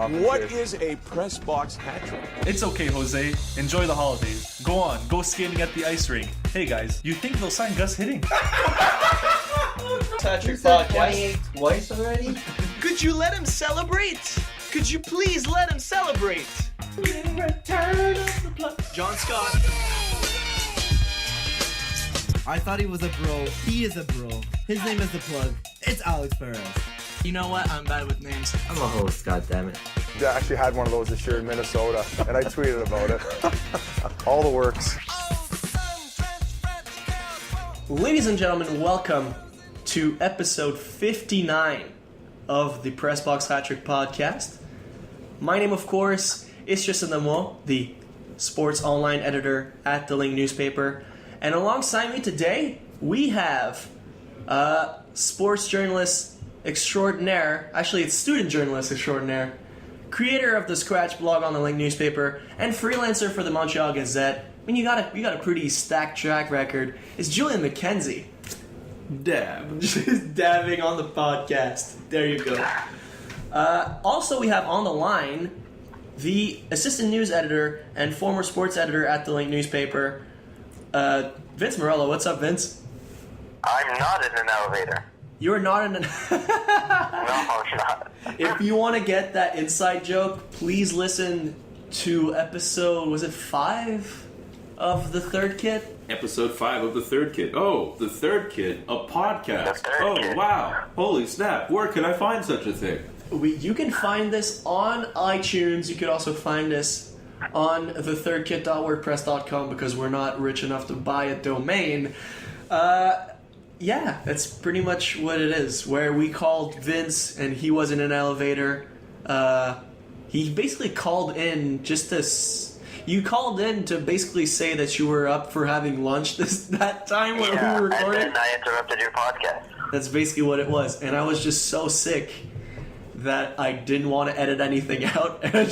What is a press box hat trick? It's okay, Jose. Enjoy the holidays. Go on, go skating at the ice rink. Hey guys, you think they'll sign Gus Hitting? Hat trick podcast. Twice already? Could you let him celebrate? Could you please let him celebrate? John Scott. I thought he was a bro. He is a bro. His name is The Plug. It's Alex Perez. You know what? I'm bad with names. I'm a host, goddammit. I actually had one of those this year in Minnesota, and I tweeted about it. All the works. Ladies and gentlemen, welcome to episode 59 of the Press Box Hat Trick podcast. My name, of course, is Tristan D'Amours, the sports online editor at the Link newspaper. And alongside me today, we have sports journalist extraordinaire, actually it's student journalist extraordinaire, creator of the Scratch blog on the Link newspaper, and freelancer for the Montreal Gazette. I mean, you got a pretty stacked track record. It's Julian McKenzie. Dab. Just dabbing on the podcast. There you go. Also, we have on the line the assistant news editor and former sports editor at the Link newspaper, Vince Morello. What's up, Vince? I'm not in an elevator. You're not in an... No, I'm not. If you want to get that inside joke, please listen to episode, was it 5 of The Third Kit? Episode 5 of The Third Kit. Oh, The Third Kit, a podcast. The Third Oh, Kit. wow. Holy snap. Where can I find such a thing? You can find this on iTunes. You could also find this on thethirdkit.wordpress.com because we're not rich enough to buy a domain. Yeah, that's pretty much what it is. Where we called Vince and he was in an elevator. He basically called in just to... You called in to basically say that you were up for having lunch that time when we were recording. And then I interrupted your podcast. That's basically what it was. And I was just so sick that I didn't want to edit anything out. And I was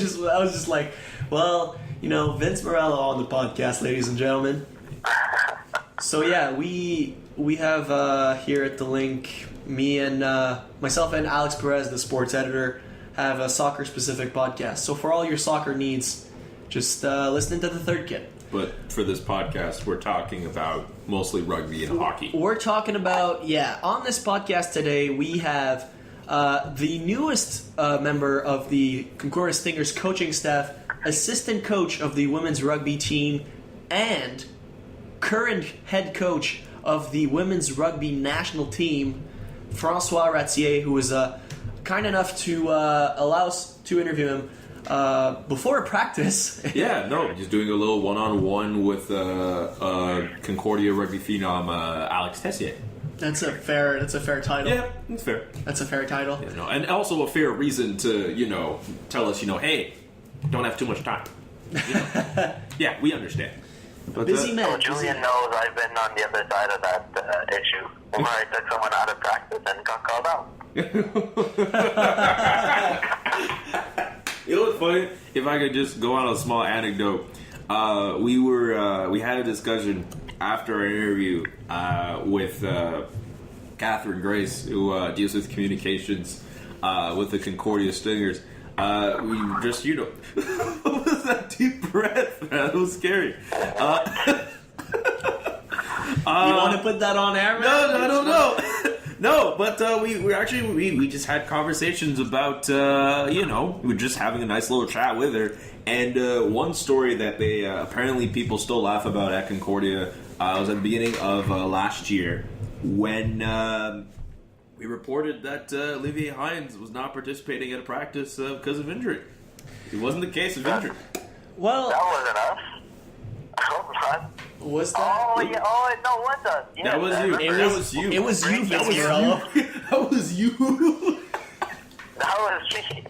just like, well, you know, Vince Morello on the podcast, ladies and gentlemen. So yeah, we have here at the Link, me and myself and Alex Perez, the sports editor, have a soccer-specific podcast. So for all your soccer needs, just listen to The Third Kit. But for this podcast, we're talking about mostly rugby and hockey. We're talking about, on this podcast today, we have the newest member of the Concordia Stingers coaching staff, assistant coach of the women's rugby team, and current head coach of the women's rugby national team, Francois Ratier, who was kind enough to allow us to interview him before practice. He's doing a little one-on-one with Concordia rugby phenom Alex Tessier. That's a fair title. Yeah, that's fair. That's a fair title. Yeah, no, and also a fair reason to, tell us, hey, don't have too much time. Yeah, we understand. But, Busy man. So Julian knows I've been on the other side of that issue where I took someone out of practice and got called out. You know what's funny? If I could just go on a small anecdote, we had a discussion after our interview with Catherine Grace, who deals with communications with the Concordia Stingers. We just, what was that deep breath, man? That was scary. You want to put that on air, man? No, I don't know. No, but we just had conversations about, we're just having a nice little chat with her. And one story that they apparently people still laugh about at Concordia was at the beginning of last year when we reported that Olivier Hines was not participating at a practice because of injury. It wasn't the case of injury. Well, That wasn't us. I hope not. was that? Oh, yeah. Oh, no, it was us. Yeah, That was I you. remember That was you. It was you, Vince Morello. That was you. That was me.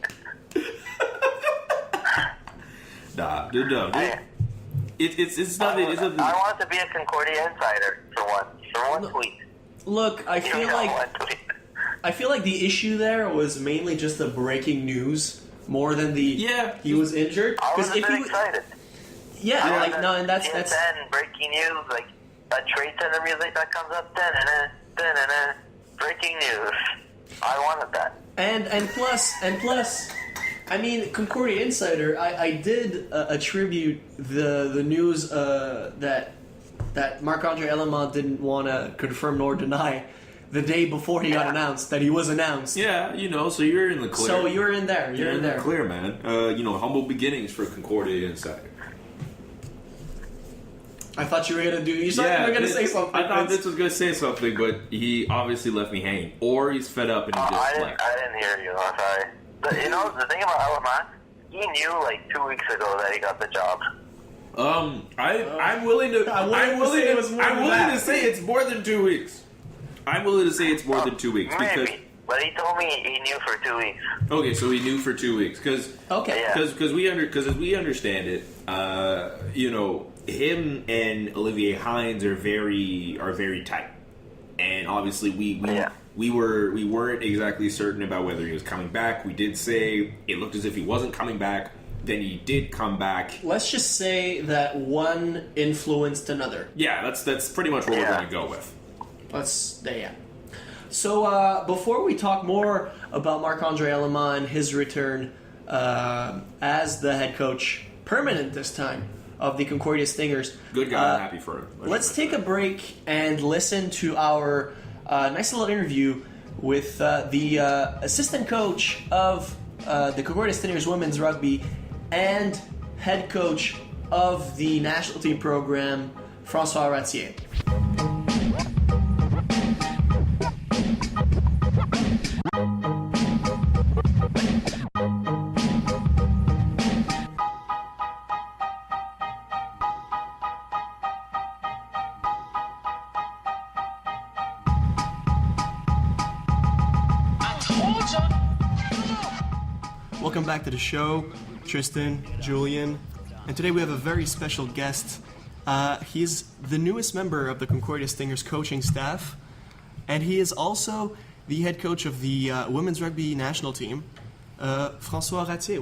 No. It's not. I wanted to be a Concordia insider for one tweet. Look, I feel like the issue there was mainly just the breaking news more than the he was injured. I was a bit he excited. and that's CSN, breaking news, like a trade center music that comes up, breaking news. I wanted that. and plus I mean, Concordia Insider, I did attribute the news that Marc-André Élément didn't want to confirm nor deny the day before he got announced, that he was announced. Yeah, so you're in the clear. So you're in there. You're in there. The clear, man. Humble beginnings for Concordia Insider. I thought you were gonna say something. I thought this was gonna say something, but he obviously left me hanging, or he's fed up and he just left. I didn't hear you. I'm sorry. But, the thing about Élément, he knew like 2 weeks ago that he got the job. I'm willing to say it's more than 2 weeks. I'm willing to say it's more than 2 weeks because. Maybe. But he told me he knew for 2 weeks. Okay, so he knew for 2 weeks because as we understand it, him and Olivier Hines are very tight, and obviously we weren't exactly certain about whether he was coming back. We did say it looked as if he wasn't coming back. Then he did come back. Let's just say that one influenced another. Yeah, that's pretty much what we're going to go with. So before we talk more about Marc-André Élément and his return as the head coach, permanent this time, of the Concordia Stingers. Good guy, I'm happy for him. Let's take a break and listen to our nice little interview with the assistant coach of the Concordia Stingers women's rugby and head coach of the national team program, François Ratier. Welcome back to the show, Tristan, Julian, and today we have a very special guest. He's the newest member of the Concordia Stingers coaching staff, and he is also the head coach of the women's rugby national team. François Ratier,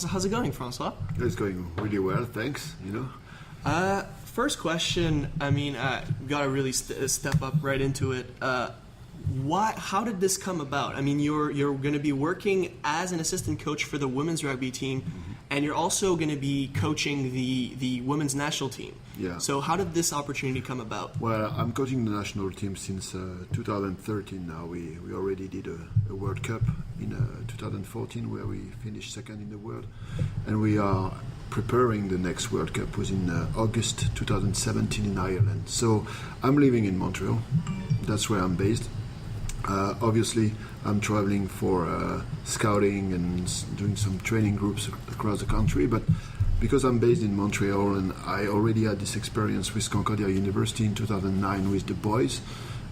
how's it going, François? It's going really well, thanks. First question, we gotta really step up right into it. How did this come about? I mean, you're going to be working as an assistant coach for the women's rugby team, and you're also going to be coaching the women's national team. Yeah. So how did this opportunity come about? Well, I'm coaching the national team since 2013 now. We already did a World Cup in 2014 where we finished second in the world, and we are preparing the next World Cup was in August 2017 in Ireland. So I'm living in Montreal. That's where I'm based. Obviously, I'm traveling for scouting and doing some training groups across the country, but because I'm based in Montreal and I already had this experience with Concordia University in 2009 with the boys,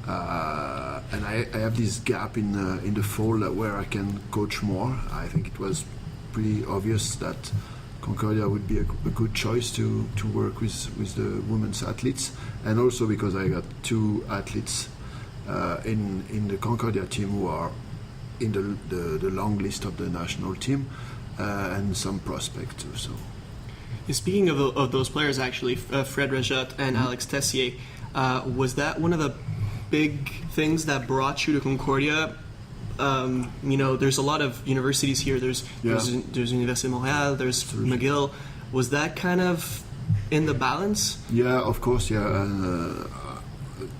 and I have this gap in the fall where I can coach more. I think it was pretty obvious that Concordia would be a good choice to work with the women's athletes, and also because I got two athletes in the Concordia team who are in the long list of the national team, and some prospects too. So, speaking of those players, actually, Fred Rajot and Alex Tessier, was that one of the big things that brought you to Concordia? There's a lot of universities here. There's Université Montréal. There's McGill. Was that kind of in the balance? Yeah, of course. Yeah.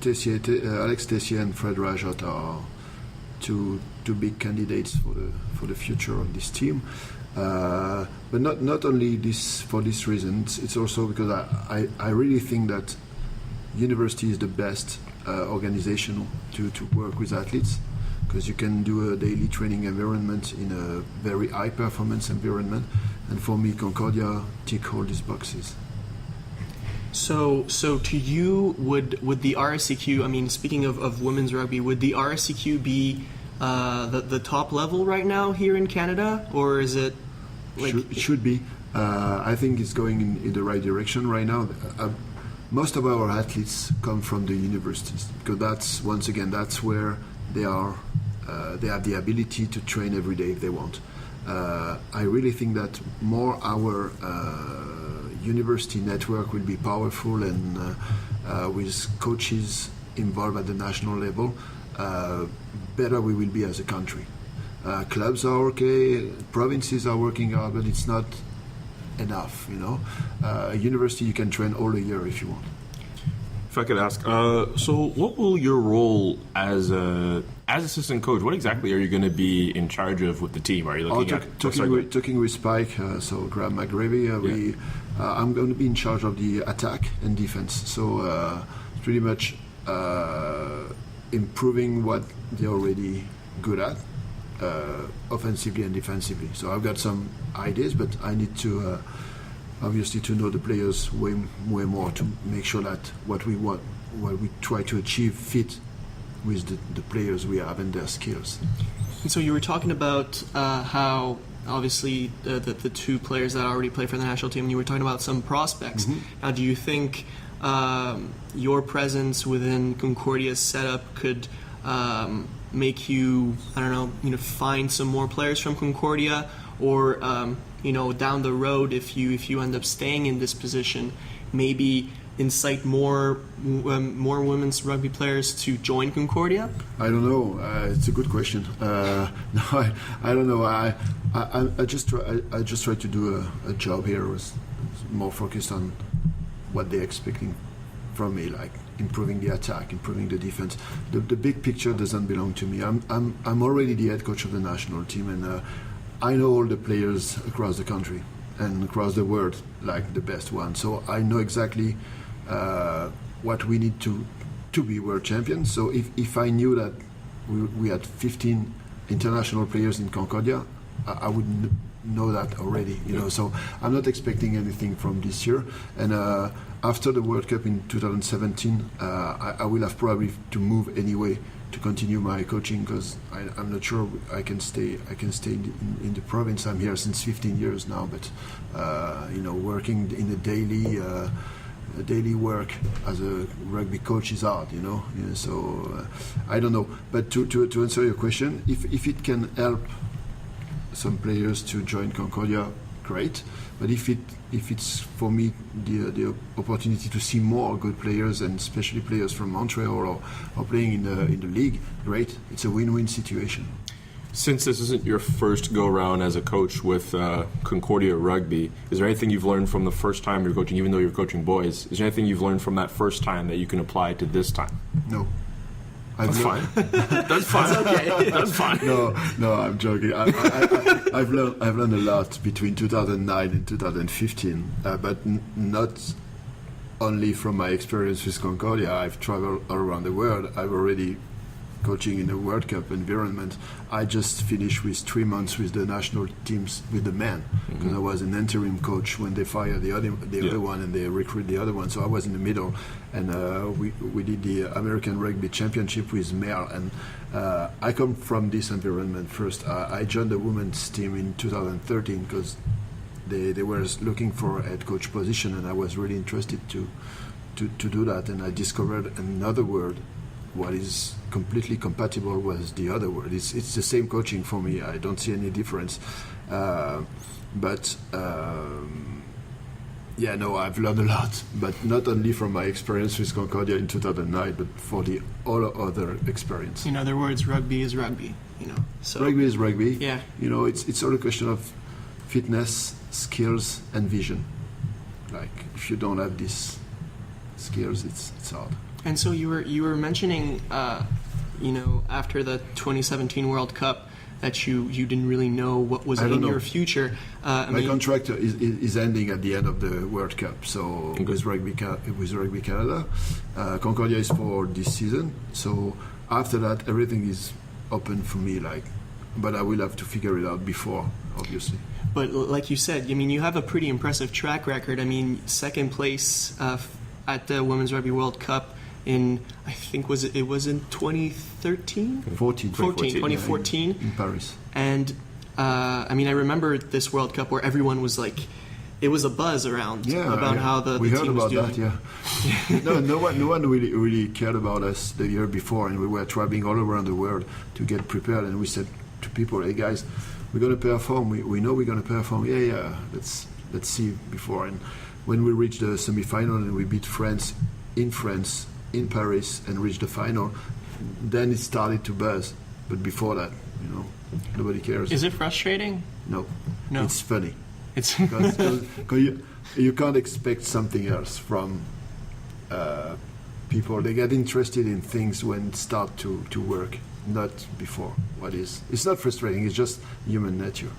Alex Tessier and Fred Rajot are two big candidates for the future of this team, but not only this for this reason. It's also because I really think that university is the best organization to work with athletes, because you can do a daily training environment in a very high performance environment, and for me Concordia tick all these boxes. So to you, would the RSCQ, speaking of women's rugby, would the RSCQ be the top level right now here in Canada, or is it It should be. I think it's going in the right direction right now. Most of our athletes come from the universities, because that's where they are. They have the ability to train every day if they want. I really think that more our university network will be powerful, and with coaches involved at the national level, better we will be as a country. Clubs are okay, provinces are working hard, but it's not enough, you know. University, you can train all the year if you want. If I could ask, so what will your role as assistant coach? What exactly are you going to be in charge of with the team? Are you looking at talking with Spike? So Graham McGravy, I'm going to be in charge of the attack and defense. So pretty much improving what they're already good at, offensively and defensively. So I've got some ideas, but I need to. Obviously, to know the players way more to make sure that what we want, what we try to achieve, fit with the players we have and their skills. And so you were talking about how obviously the two players that already play for the national team. You were talking about some prospects. Mm-hmm. Now, do you think your presence within Concordia's setup could make you, I don't know, find some more players from Concordia, or down the road, if you end up staying in this position, maybe incite more women's rugby players to join Concordia? I don't know. It's a good question. No, I don't know. I just try to do a job here was more focused on what they're expecting from me, like improving the attack, improving the defense. The big picture doesn't belong to me. I'm already the head coach of the national team, and I know all the players across the country and across the world, like the best ones. So I know exactly what we need to be world champions. So if I knew that we had 15 international players in Concordia, I would know that already. So I'm not expecting anything from this year. And after the World Cup in 2017, I will have probably to move anyway to continue my coaching, because I'm not sure I can stay in the province. I'm here since 15 years now, but working in the daily work as a rugby coach is hard, so I don't know. But to answer your question, if it can help some players to join Concordia, great. But if it's for me the opportunity to see more good players, and especially players from Montreal or playing in the league, great. It's a win-win situation. Since this isn't your first go-around as a coach with Concordia Rugby, is there anything you've learned from the first time you're coaching, even though you're coaching boys, is there anything you've learned from that first time that you can apply to this time? No. That's fine. That's fine. That's okay. That's fine. No, I'm joking. I've learned a lot between 2009 and 2015, but not only from my experience with Concordia. I've traveled all around the world. I've already coaching in a World Cup environment. I just finished with 3 months with the national teams with the men, because I was an interim coach when they fired the other one and they recruited the other one. So I was in the middle, and we did the American Rugby Championship with male. And I come from this environment first. I joined the women's team in 2013 because they were looking for a head coach position, and I was really interested to do that. And I discovered another word. What is completely compatible was the other word. It's the same coaching for me. I don't see any difference. I've learned a lot, but not only from my experience with Concordia in 2009, but for the all other experience. In other words, rugby is rugby. So rugby is rugby. Yeah. It's all a question of fitness, skills, and vision. Like if you don't have these skills, it's hard. And so you were mentioning, after the 2017 World Cup, that you didn't really know what was in your future. My contract is ending at the end of the World Cup, so with Rugby Canada. Concordia is for this season, so after that everything is open for me. But I will have to figure it out before, obviously. But like you said, you have a pretty impressive track record. Second place at the Women's Rugby World Cup in, I think it was in 2013? 2014 in Paris. And I remember this World Cup where everyone was like, it was a buzz around about how the we team heard about was doing. That. No one really cared about us the year before, and we were traveling all around the world to get prepared. And we said to people, "Hey guys, we're going to perform. We know we're going to perform. Yeah. Let's see before." And when we reached the semi-final and we beat France, in Paris, and reached the final, then it started to buzz. But before that, You know, nobody cares. Is it frustrating? No, No. it's funny. It's Because you can't expect something else from people. They get interested in things when it start to work, not before. It's not frustrating, it's just human nature.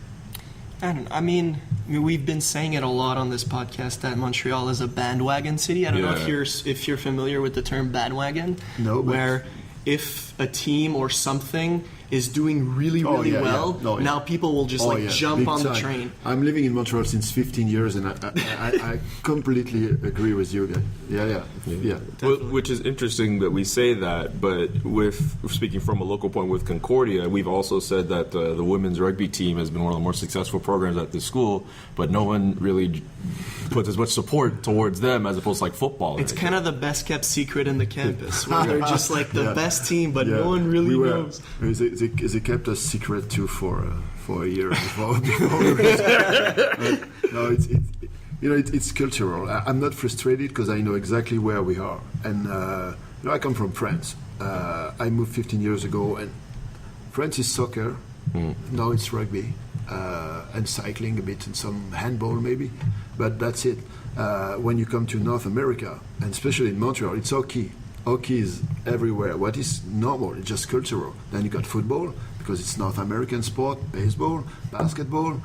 I mean, we've been saying it a lot on this podcast that Montreal is a bandwagon city. I don't know if you're familiar with the term bandwagon. No, but where if a team or something is doing really well, No, now people will just jump big on the time. train. I'm living in Montreal since 15 years, and I completely agree with you guys. Yeah. Well, which is interesting that we say that, but with speaking from a local point with Concordia, we've also said that the women's rugby team has been one of the more successful programs at this school, but no one really puts as much support towards them as opposed to like football. It's kind of the best kept secret in the campus, where they're just like the best team, but no one really knows. They kept us secret too for a year before. No, it's cultural. I'm not frustrated because I know exactly where we are, and I come from France. I moved 15 years ago, and France is soccer. Now it's rugby and cycling a bit, and some handball maybe, but that's it. When you come to North America, and especially in Montreal, it's hockey. Hockey is everywhere. What is normal? It's just cultural. Then you got football, because it's North American sport, baseball, basketball,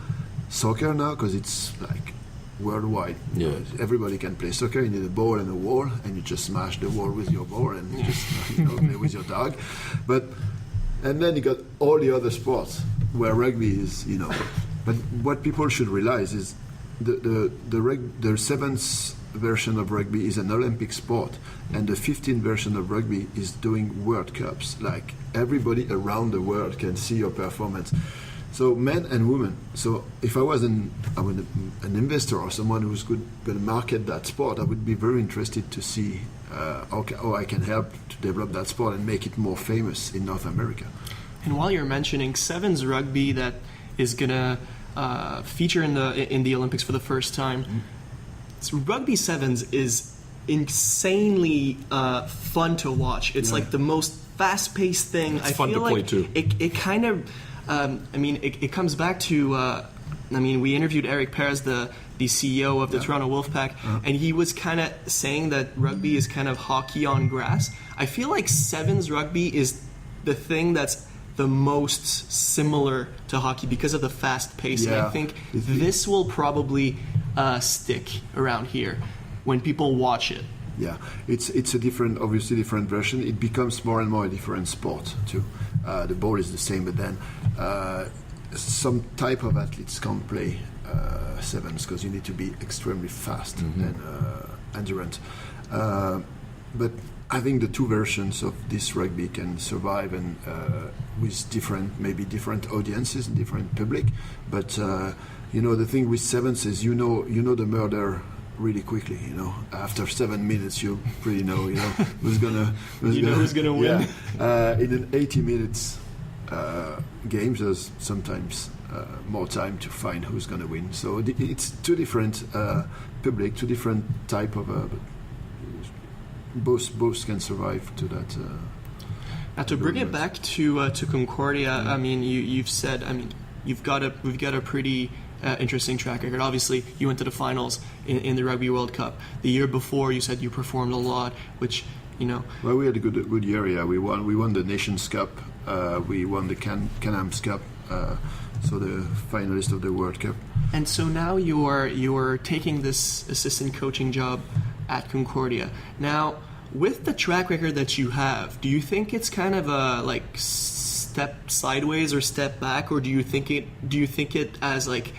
soccer now, because it's like worldwide. Yeah. Everybody can play soccer. You need a ball and a wall, and you just smash the wall with your ball, and you just play with your dog. And then you got all the other sports where rugby is, But what people should realize is the seventh version of rugby is an Olympic sport, and the 15th version of rugby is doing World Cups. Like, everybody around the world can see your performance. So men and women. So if I was an investor or someone who's going to market that sport, I would be very interested to see how I can help to develop that sport and make it more famous in North America. And while you're mentioning sevens rugby that is gonna feature in the Olympics for the first time, rugby sevens is insanely fun to watch. It's like the most fast-paced thing. It's fun to play too. It kind of, it comes back to. We interviewed Eric Perez, the CEO of the Toronto Wolfpack, and he was kind of saying that rugby is kind of hockey on grass. I feel like sevens rugby is the thing that's the most similar to hockey because of the fast pace. And I think this will probably stick around here when people watch it. Yeah, it's a obviously different version. It becomes more and more a different sport too. The ball is the same, but then some type of athletes can't play sevens because you need to be extremely fast and endurance. But I think the two versions of this rugby can survive, and with different audiences and different public. But the thing with sevens is you know the murder really quickly. After 7 minutes, you pretty know who's gonna win. In an 80 minutes game, there's sometimes more time to find who's gonna win. So it's two different public, two different type of. Both can survive to that. Now, to bring it back to Concordia, you've said, we've got a pretty interesting track record. Obviously, you went to the finals in the Rugby World Cup. The year before, you said you performed a lot, which Well, we had a good year. Yeah, we won the Nations Cup. We won the Can-Am's Cup. So the finalist of the World Cup. And so now you're taking this assistant coaching job at Concordia. Now, with the track record that you have, do you think it's kind of a step sideways or step back, or do you think it as like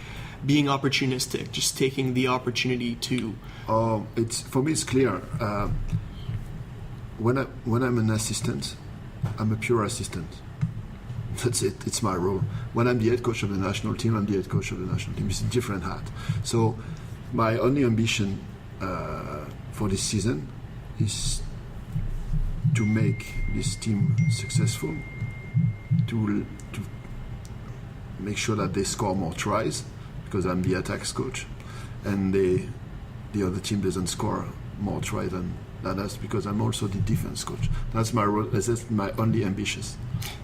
being opportunistic, just taking the opportunity to? For me, it's clear. When I'm an assistant, I'm a pure assistant. That's it. It's my role. When I'm the head coach of the national team, I'm the head coach of the national team. It's a different hat. So my only ambition for this season is to make this team successful, to make sure that they score more tries, because I'm the attacks coach, and the other team doesn't score more tries than us, because I'm also the defense coach. That's my role. That's my only ambition.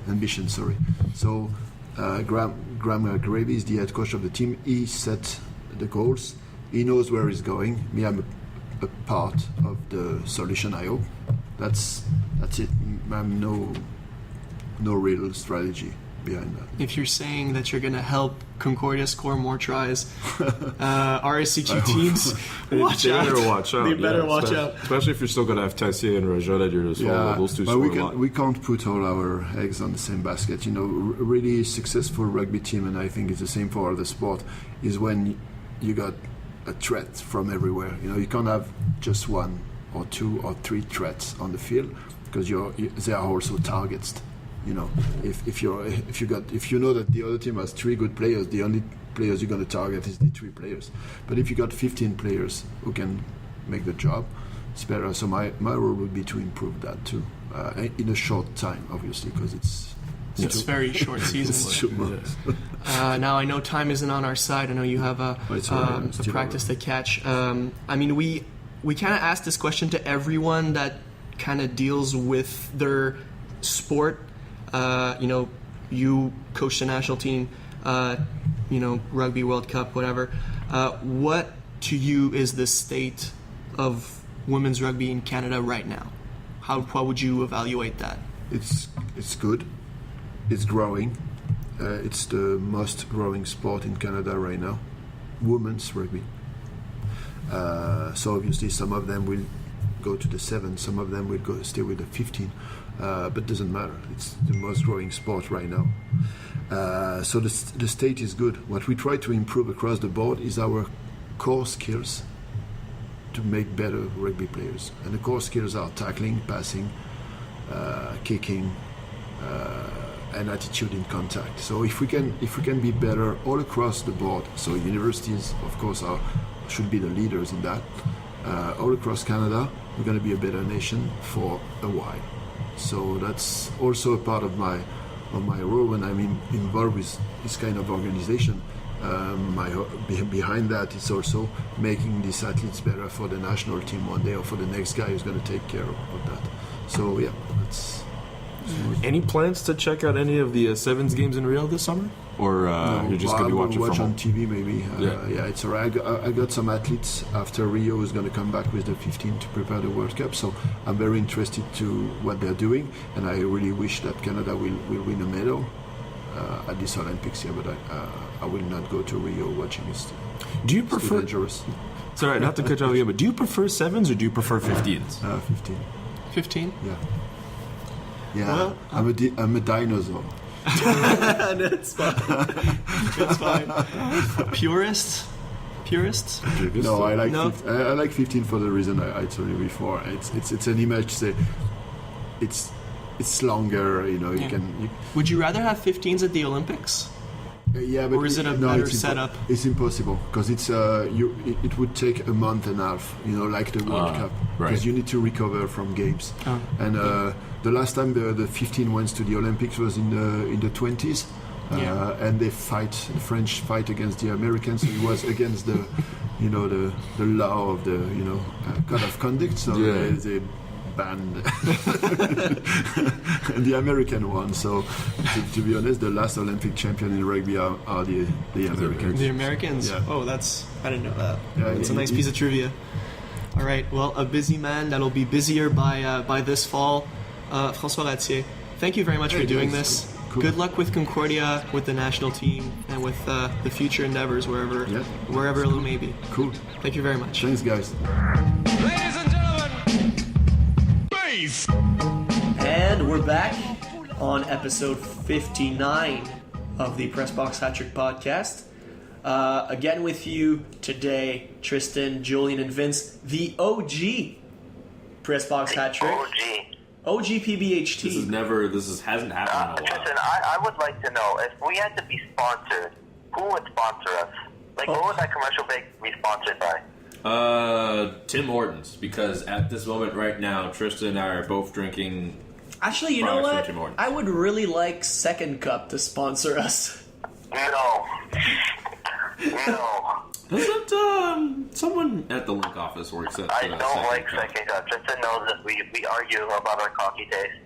ambition. Sorry. So Graham Gravy is the head coach of the team. He set the goals. He knows where he's going. Me, I'm a part of the solution. I hope that's it. I'm no real strategy behind that. If you're saying that you're going to help Concordia score more tries, RSCQ teams, watch out. They better watch out. They better watch out. Especially if you're still going to have Tessier and Raja that you're just those two but score a lot. we can't put all our eggs on the same basket. You know, really successful rugby team, and I think it's the same for other sport, is when you got a threat from everywhere. You know, you can't have just one or two or three threats on the field because they are also targets. You know, if you know that the other team has 3 good players, the only players you're going to target is the 3 players. But if you got 15 players who can make the job, it's better. So my role would be to improve that too, in a short time, obviously, because it's very short season. It's 2 months. Now I know time isn't on our side. I know you have a practice to catch. I mean, we kind of ask this question to everyone that kind of deals with their sport. You know, you coach the national team, you know, Rugby World Cup, whatever. What to you is the state of women's rugby in Canada right now? How would you evaluate that? It's good. It's growing. It's the most growing sport in Canada right now, women's rugby. So obviously some of them will go to the 7, some of them will stay with the 15. But doesn't matter. It's the most growing sport right now. So the state is good. What we try to improve across the board is our core skills to make better rugby players. And the core skills are tackling, passing, kicking, and attitude in contact. So if we can be better all across the board, so universities, of course, should be the leaders in that. All across Canada, we're going to be a better nation for a while. So that's also a part of my role when I'm involved with this kind of organization. Behind that, it's also making these athletes better for the national team one day, or for the next guy who's going to take care of that. So yeah, that's. Any plans to check out any of the Sevens games in Rio this summer, or you're just going to be watching watch from on home? TV maybe? Yeah, it's alright. I got some athletes after Rio who's going to come back with the 15 to prepare the World Cup. So I'm very interested to what they're doing, and I really wish that Canada will win a medal at this Olympics here. But I will not go to Rio watching it. Do you prefer? Dangerous. Sorry, not to cut you off again, but do you prefer 7s or do you prefer 15s? 15. 15? Yeah. Yeah, Well, I'm a dinosaur. That's fine. That's fine. Purists? No, I like No? I like 15 for the reason I told you before. It's an image. Say, it's longer. You know, you can. Would you rather have 15s at the Olympics? Yeah, but Or is it a better setup? It's impossible because it would take a month and a half. You know, like the World Cup, right. because you need to recover from games. And the last time the 15 went to the Olympics was in the 20s. And the French fight against the Americans. So it was against the, you know, the law of the, you know, code of conduct. So they banned the American one. So to be honest, the last Olympic champion in rugby are the Americans. The Americans? Yeah. Oh, I didn't know that. Yeah, It's a nice piece of trivia. All right. Well, a busy man that'll be busier by this fall. François Ratier, thank you very much for doing this. Cool. Good luck with Concordia, with the national team, and with the future endeavors wherever it may be. Cool. Thank you very much. Thanks, guys. Ladies and gentlemen, base. And we're back on episode 59 of the Pressbox Hat-Trick podcast. Again with you today, Tristan, Julian, and Vince, the OG Pressbox Hat-Trick. OG PBHT. This hasn't happened in a while. Tristan, I would like to know, if we had to be sponsored, who would sponsor us? Like, what would that commercial break be sponsored by? Tim Hortons, because at this moment right now, Tristan and I are both drinking. Actually, you know products from what? Tim Hortons. I would really like Second Cup to sponsor us. No. Doesn't someone at the link office works at? I don't like Second Cup. Tristan knows that we argue about our coffee taste.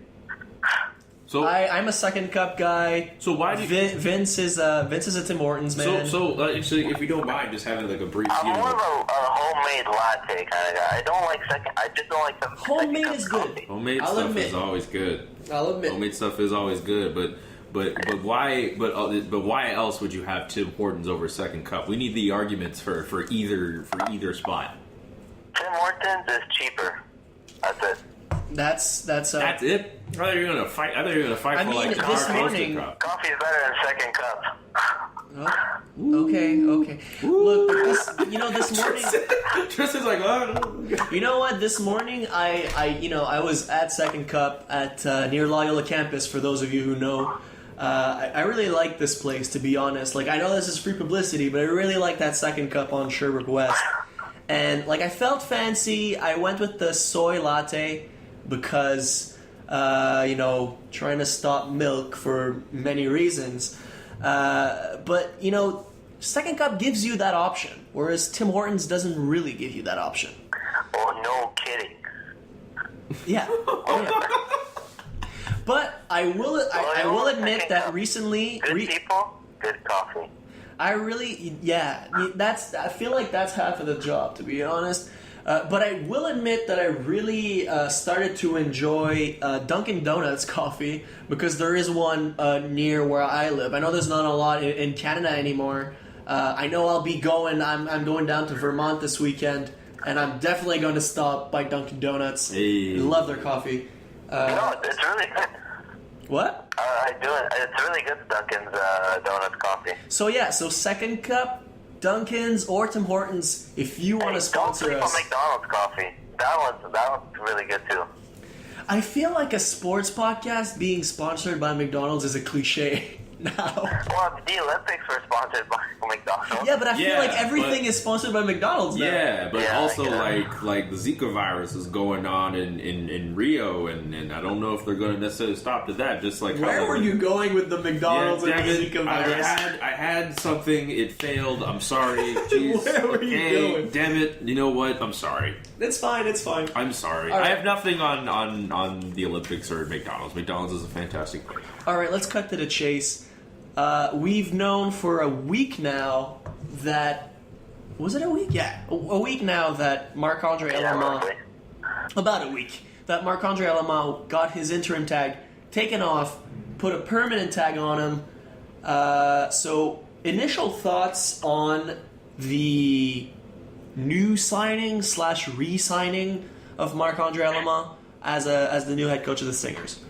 So I'm a second cup guy. So why do you... Vince is a Tim Hortons man. So actually, if you don't mind, just having like a brief. I'm more of a homemade latte kind of guy. I don't like second. I just don't like the homemade is good. Homemade stuff is always good. I'll admit. Homemade stuff is always good, but why else would you have Tim Hortons over second cup? We need the arguments for either spot. Tim Hortons is cheaper. That's it. That's it. I thought you were gonna fight. For like this morning. Coffee is better than second cup. Okay. Look, this morning. Tristan's like, oh. You know what? This morning, I was at Second Cup at near Loyola campus. For those of you who know, I really like this place. To be honest, like I know this is free publicity, but I really like that Second Cup on Sherbrooke West. And like I felt fancy. I went with the soy latte because trying to stop milk for many reasons. But Second Cup gives you that option, whereas Tim Hortons doesn't really give you that option. Oh, no kidding. Yeah. But I will admit that recently, good people, good coffee. I feel like that's half of the job, to be honest. But I will admit that I really started to enjoy Dunkin' Donuts coffee because there is one near where I live. I know there's not a lot in Canada anymore. I know I'll be going. I'm going down to Vermont this weekend, and I'm definitely going to stop by Dunkin' Donuts. Hey. I love their coffee. No, it's really good. What? I do it. It's really good, Dunkin's Donuts coffee. So Second Cup, Dunkin's, or Tim Hortons, if you want to sponsor don't us. sleep on McDonald's coffee. That one's really good too. I feel like a sports podcast being sponsored by McDonald's is a cliche now. Well, the Olympics were sponsored by McDonald's. Yeah, but I feel like everything is sponsored by McDonald's now. Yeah, but also like the Zika virus is going on in Rio, and I don't know if they're going to necessarily stop to that. Just like where were you going with the McDonald's and the Zika virus? I had something. It failed. I'm sorry. Jeez. Where were you going? Damn it. You know what? I'm sorry. It's fine. I'm sorry. Right. I have nothing on the Olympics or McDonald's. McDonald's is a fantastic place. All right, let's cut to the chase. We've known for a week now that... Was it a week? Yeah. A week now that Marc-André Élément... About a week. That Marc-André Élément got his interim tag taken off, put a permanent tag on him. So, initial thoughts on the new signing / re-signing of Marc-André Élément as the new head coach of the Stingers.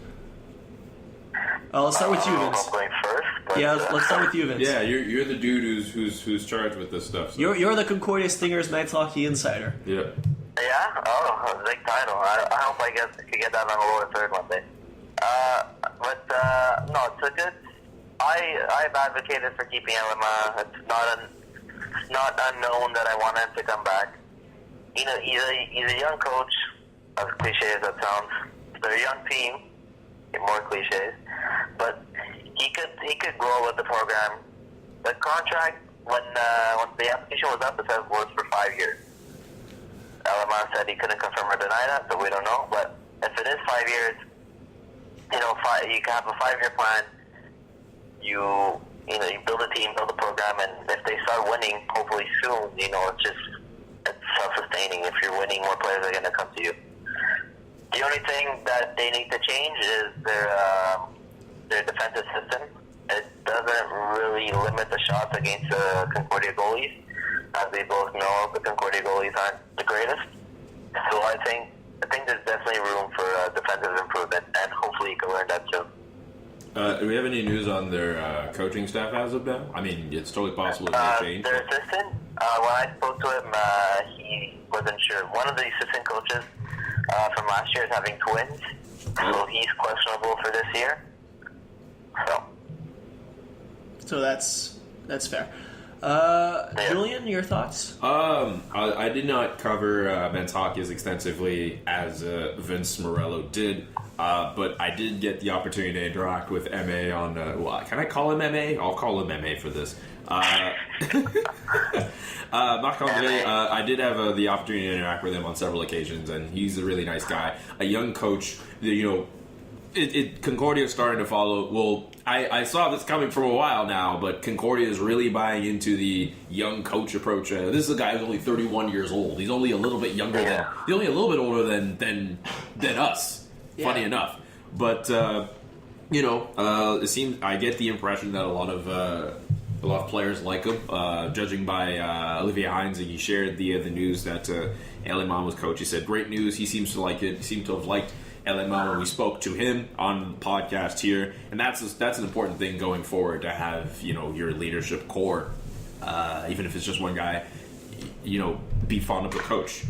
Let's start with you, Vince. I'm going first. Yeah, let's start with you, Vince. Yeah, you're the dude who's charged with this stuff. So. You're the Concordia Stingers men's hockey insider. Yeah. Yeah? Oh, big title. I hope I could get that on the lower third one day. No, it's a good... I've advocated for keeping Élément. It's not unknown that I want him to come back. He's a young coach, as cliche as that sounds. They're a young team, more cliches. But he could grow with the program. The contract, when the application was up, it said was for 5 years. Élément said he couldn't confirm or deny that, so we don't know. But if it is 5 years, you can have a 5-year plan. You build a team, build a program, and if they start winning, hopefully soon, it's self-sustaining. If you're winning, more players are going to come to you. The only thing that they need to change is their defensive system. It doesn't really limit the shots against Concordia goalies. As we both know, the Concordia goalies aren't the greatest. So I think there's definitely room for defensive improvement, and hopefully you can learn that soon. Do we have any news on their coaching staff as of now? I mean, it's totally possible that they change. Their assistant, when I spoke to him, he wasn't sure. One of the assistant coaches from last year is having twins, so he's questionable for this year. So that's fair. Julian, your thoughts? I did not cover men's hockey as extensively as Vince Morello did, but I did get the opportunity to interact with MA on... can I call him MA? I'll call him MA for this. Marc-Andre, I did have the opportunity to interact with him on several occasions, and he's a really nice guy. A young coach, Concordia is starting to follow. Well, I saw this coming from a while now, but Concordia is really buying into the young coach approach. This is a guy who's only 31 years old. He's only a little bit younger than. He's only a little bit older than us. Funny enough, but it seems I get the impression that a lot of players like him. Judging by Olivier Hines, he shared the news that Élément was coach. He said, "Great news. He seems to like it. He seemed to have liked Élément when we spoke to him on the podcast here, and that's an important thing going forward to have your leadership core, even if it's just one guy, be fond of the coach."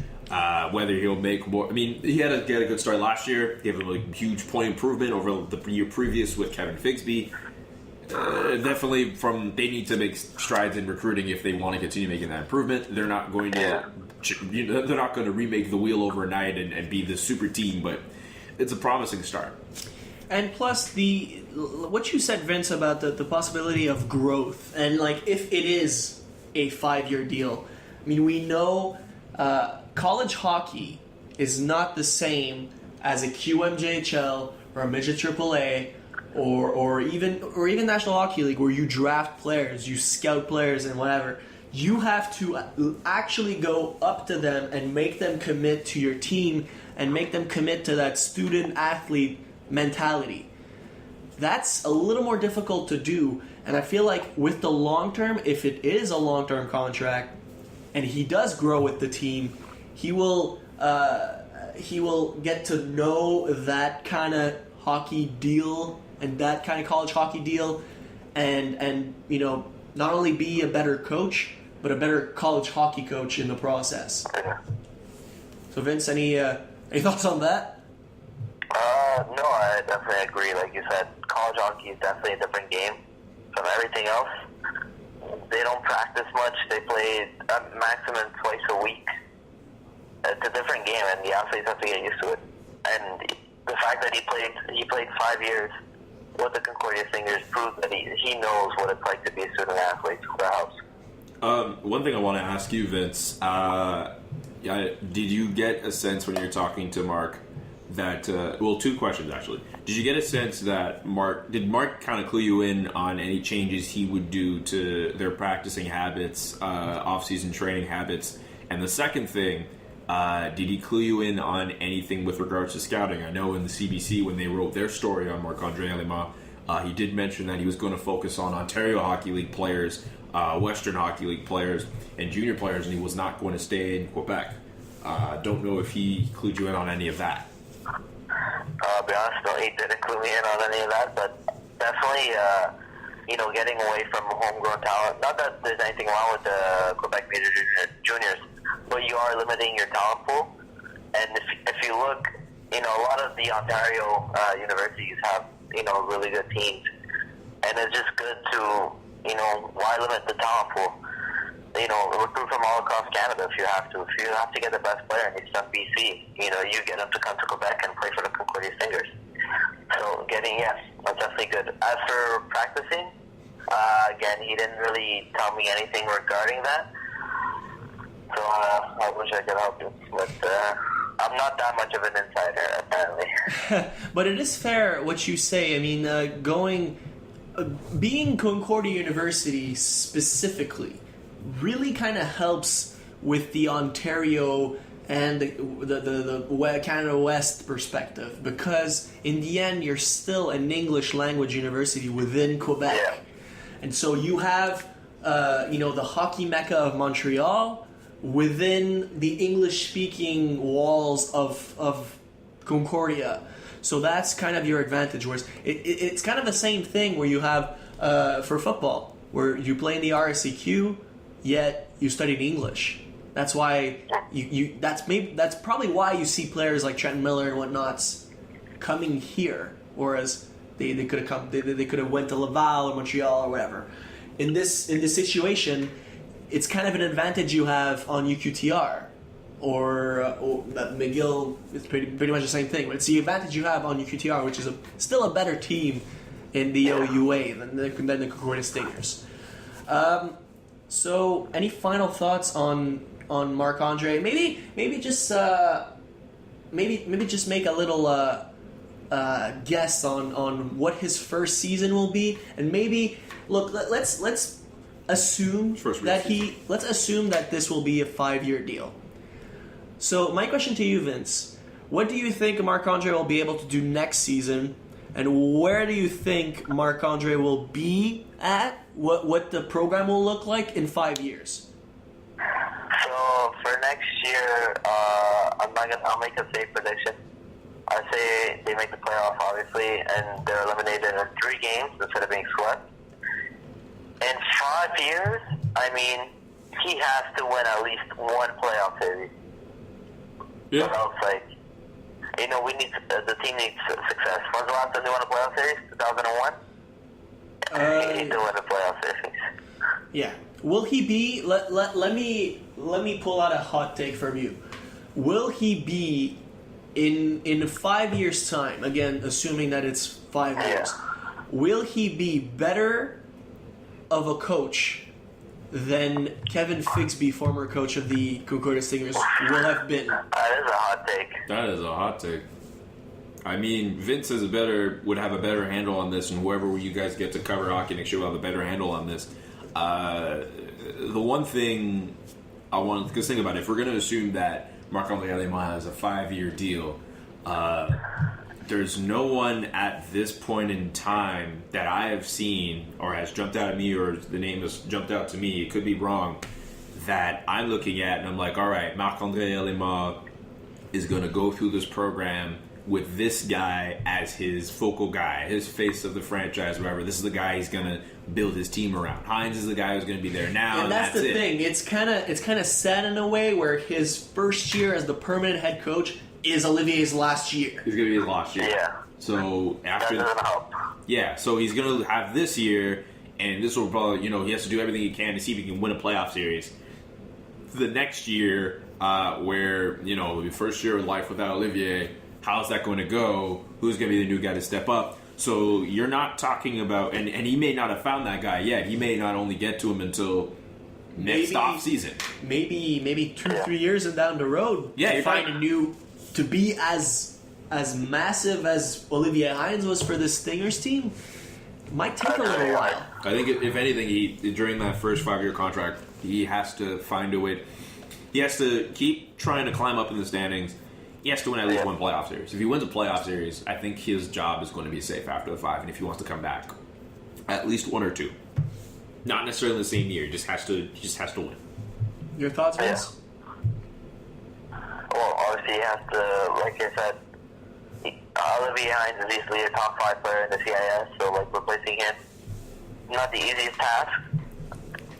Whether he'll make more. I mean, he had a good start last year. Gave him a huge point improvement over the year previous with Kevin Figsby. Definitely, they need to make strides in recruiting if they want to continue making that improvement. They're not going to. They're not going to remake the wheel overnight and be the super team, but it's a promising start. And plus, what you said, Vince, about the possibility of growth, and if it is a 5-year deal, I mean, we know. College hockey is not the same as a QMJHL or a midget AAA or even National Hockey League, where you draft players, you scout players, and whatever. You have to actually go up to them and make them commit to your team and make them commit to that student athlete mentality. That's a little more difficult to do, and I feel like with the long term, if it is a long term contract and he does grow with the team, he will get to know that kind of hockey deal and that kind of college hockey deal, and not only be a better coach, but a better college hockey coach in the process. So Vince, any thoughts on that? No, I definitely agree. Like you said, college hockey is definitely a different game from everything else. They don't practice much. They play a maximum twice a week. It's a different game, and the athletes have to get used to it. And the fact that he played 5 years with the Concordia Stingers proves that he knows what it's like to be a student athlete. So that helps. One thing I want to ask you, Vince, did you get a sense when you were talking to Mark that, two questions actually. Did you get a sense that did Mark kind of clue you in on any changes he would do to their practicing habits, off-season training habits? And the second thing, did he clue you in on anything with regards to scouting? I know in the CBC, when they wrote their story on Marc-André Élément, he did mention that he was going to focus on Ontario Hockey League players, Western Hockey League players, and junior players, and he was not going to stay in Quebec. Don't know if he clued you in on any of that. I'll be honest, no, he didn't clue me in on any of that, but definitely, getting away from homegrown talent. Not that there's anything wrong with the Quebec Major Juniors, but you are limiting your talent pool. And if you look, a lot of the Ontario universities have, really good teams. And it's just good to, why limit the talent pool? Recruit from all across Canada if you have to. If you have to get the best player and he's from BC, you get him to come to Quebec and play for the Concordia Stingers. So that's definitely good. As for practicing, again, he didn't really tell me anything regarding that. So I wish I could help you, but I'm not that much of an insider, apparently. But it is fair what you say. I mean, being Concordia University specifically really kind of helps with the Ontario and the Canada West perspective, because in the end you're still an English language university within Quebec. Yeah. And so you have the hockey mecca of Montreal within the English-speaking walls of Concordia. So that's kind of your advantage. Whereas it's kind of the same thing where you have for football, where you play in the RSEQ, yet you studied English. That's why that's probably why you see players like Trent Miller and whatnots coming here, whereas they could have come. They could have went to Laval or Montreal or whatever. In this situation, it's kind of an advantage you have on UQTR or McGill. It's pretty much the same thing. But it's the advantage you have on UQTR, which is still a better team in the OUA than the Concordia Stingers. So, any final thoughts on Marc-Andre? Maybe just make a little guess on what his first season will be, and maybe let's assume let's assume that this will be a 5-year deal. So my question to you, Vince, what do you think Marc-Andre will be able to do next season, and where do you think Marc-Andre will be at? What the program will look like in 5 years? So for next year, I'll make a safe prediction. I say they make the playoff, obviously, and they're eliminated in 3 games instead of being swept. In 5 years, I mean, he has to win at least 1 playoff series. Yeah. Or else, we need the team needs success. When's the last time they won a playoff series? 2001. He needs to win a playoff series. Yeah. Will he be? Let me pull out a hot take from you. Will he be in 5 years' time? Again, assuming that it's 5 years. Will he be better of a coach than Kevin Figsby, former coach of the Concordia Stingers, will have been? That is a hot take. That is a hot take. I mean, Vince would have a better handle on this, and whoever you guys get to cover Hockey next year will have a better handle on this. The one thing I want, because think about it, if we're going to assume that Marc-André Élément has a 5-year deal, there's no one at this point in time that I have seen or has jumped out at me, or the name has jumped out to me, it could be wrong, that I'm looking at and I'm like, all right, Marc-André Élément is going to go through this program with this guy as his focal guy, his face of the franchise, whatever. This is the guy he's going to build his team around. Hines is the guy who's going to be there now, and that's the it. thing. It's kind of sad in a way where his first year as the permanent head coach is Olivier's last year. He's going to be his last year. Yeah. So after that doesn't help. Yeah, so he's going to have this year, and this will probably, he has to do everything he can to see if he can win a playoff series. The next year, where, the first year of life without Olivier, how's that going to go? Who's going to be the new guy to step up? So you're not talking about, and he may not have found that guy yet. He may not only get to him until next off season. Maybe 2-3 years and down the road. Yeah, they find a new, to be as massive as Olivier Hines was for the Stingers team. Might take a little while. I think if anything, during that first 5-year contract, he has to find a way. He has to keep trying to climb up in the standings. He has to win at least 1 playoff series. If he wins a playoff series, I think his job is going to be safe after the 5. And if he wants to come back, at least 1 or 2. Not necessarily in the same year. He just has to win. Your thoughts, Vince? Well, obviously he has to, like I said, Olivier Hines is easily a top 5 player in the CIS, so replacing him, not the easiest task.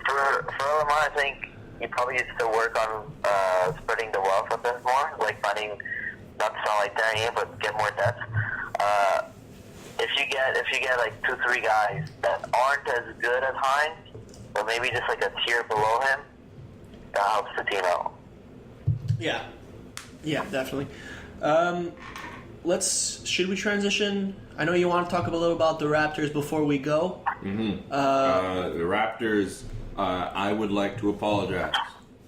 For Élément, I think he probably needs to work on spreading the wealth a bit more, finding, not to sound like Daniel, but get more depth. If you get 2-3 guys that aren't as good as Hines, or maybe just a tier below him, that helps the team out. Yeah, definitely. Should we transition? I know you want to talk a little about the Raptors before we go. Mm-hmm. The Raptors, I would like to apologize.